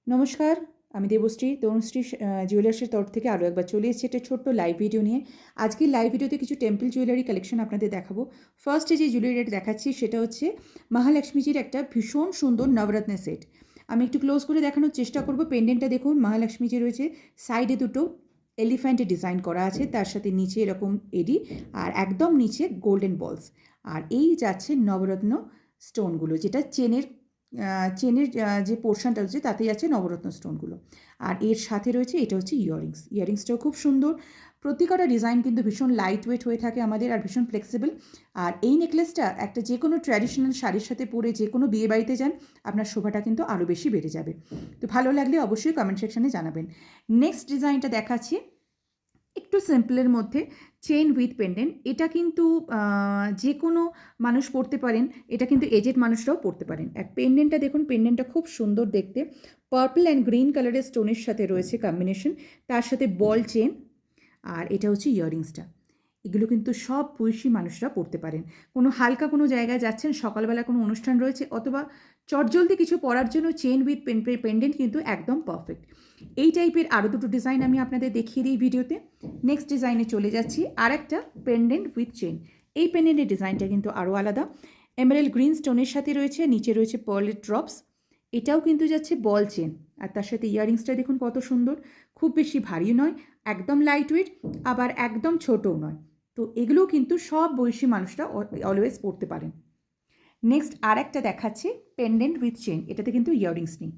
নমস্কার, আমি দেবশ্রী, তনুশ্রী জুয়েলার্সের তরফ থেকে আরও একবার চলে এসেছি একটা ছোট্ট লাইভ ভিডিও নিয়ে। আজকের লাইভ ভিডিওতে কিছু টেম্পল জুয়েলারি কালেকশন আপনাদের দেখাবো। ফার্স্টে যে জুয়েলারিটা দেখাচ্ছি সেটা হচ্ছে মহালক্ষ্মীজির একটা ভীষণ সুন্দর নবরত্নের সেট। আমি একটু ক্লোজ করে দেখানোর চেষ্টা করব। পেন্ডেন্টটা দেখুন, মহালক্ষ্মীজি রয়েছে, সাইডে দুটো এলিফ্যান্টের ডিজাইন করা আছে, তার সাথে নিচে এরকম এডি, আর একদম নিচে গোল্ডেন বলস। আর এই যাচ্ছে নবরত্ন স্টোনগুলো, যেটা চেনের যে পোর্শনটা রয়েছে তাতেই আছে নবরত্ন স্টোনগুলো। আর এর সাথে রয়েছে এটা হচ্ছে ইয়াররিংসটাও খুব সুন্দর। প্রত্যেকটা ডিজাইন কিন্তু ভীষণ লাইট ওয়েট হয়ে থাকে আমাদের, আর ভীষণ ফ্লেক্সিবল। আর এই নেকলেসটা একটা যে কোনো ট্র্যাডিশনাল শাড়ির সাথে পরে যে কোনো বিয়ে বাড়িতে যান, আপনার শোভাটা কিন্তু আরও বেশি বেড়ে যাবে। তো ভালো লাগলে অবশ্যই কমেন্ট সেকশানে জানাবেন। নেক্সট ডিজাইনটা দেখাচ্ছি একটু সিম্পলের মধ্যে, চেন উইথ পেন্ডেন্ট। এটা কিন্তু যে কোনো মানুষ পরতে পারেন, এটা কিন্তু এজেড মানুষরাও পরতে পারেন। আর পেন্ডেন্টটা দেখুন, পেন্ডেন্টটা খুব সুন্দর দেখতে, পার্পল অ্যান্ড গ্রিন কালারের স্টোনের সাথে রয়েছে কম্বিনেশন, তার সাথে বল চেন। আর এটা হচ্ছে ইয়াররিংসটা। এগুলো কিন্তু সব বয়সী মানুষরা পরতে পারেন। কোনো হালকা কোনো জায়গায় যাচ্ছেন, সকালবেলা কোনো অনুষ্ঠান রয়েছে, অথবা চটজলদি কিছু পরার জন্য চেন উইথ পেন্ডেন্ট কিন্তু একদম পারফেক্ট। এই টাইপের আরও দুটো ডিজাইন আমি আপনাদের দেখিয়ে দিই ভিডিওতে। নেক্সট ডিজাইনে চলে যাচ্ছি, আর একটা পেন্ডেন্ট উইথ চেন। এই পেন্ডেন্টের ডিজাইনটা কিন্তু আরও আলাদা। এমারেল্ড গ্রিন স্টোনের সাথে রয়েছে, নিচে রয়েছে পার্লের ড্রপস। এটাও কিন্তু যাচ্ছে বল চেন, আর তার সাথে ইয়াররিংসটা দেখুন কত সুন্দর। খুব বেশি ভারী নয়, একদম লাইট ওয়েট, আবার একদম ছোটও নয়। তো এগুলোও কিন্তু সব বয়সী মানুষরা অলওয়েজ পরতে পারেন। নেক্সট আর একটা দেখাচ্ছি পেন্ডেন্ট উইথ চেন। এটাতে কিন্তু ইয়াররিংস নেই।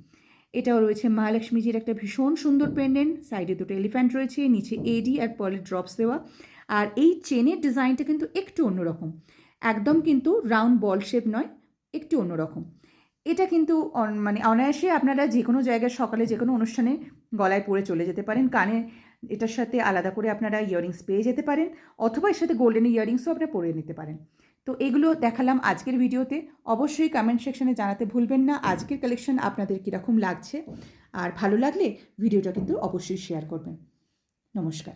এটাও রয়েছে মহালক্ষ্মীজির একটা ভীষণ সুন্দর পেন্ডেন্ট, সাইডে দুটো এলিফ্যান্ট রয়েছে, নিচে এডি আর পার্লের ড্রপস দেওয়া। আর এই চেনের ডিজাইনটা কিন্তু একটু অন্যরকম, একদম কিন্তু রাউন্ড বল শেপ নয়, একটু অন্যরকম। এটা কিন্তু মানে অনায়াসে আপনারা যে কোনো জায়গায় সকালে যে কোনো অনুষ্ঠানে গলায় পরে চলে যেতে পারেন। কানে এটার সাথে আলাদা করে আপনারা ইয়াররিংস পেয়ে যেতে পারেন, অথবা এর সাথে গোল্ডেন ইয়াররিংসও আপনারা পরে নিতে পারেন। তো এগুলো দেখালাম আজকের ভিডিওতে। অবশ্যই কমেন্ট সেকশনে জানাতে ভুলবেন না আজকের কালেকশন আপনাদের কীরকম লাগছে। আর ভালো লাগলে ভিডিওটা কিন্তু অবশ্যই শেয়ার করবেন। নমস্কার।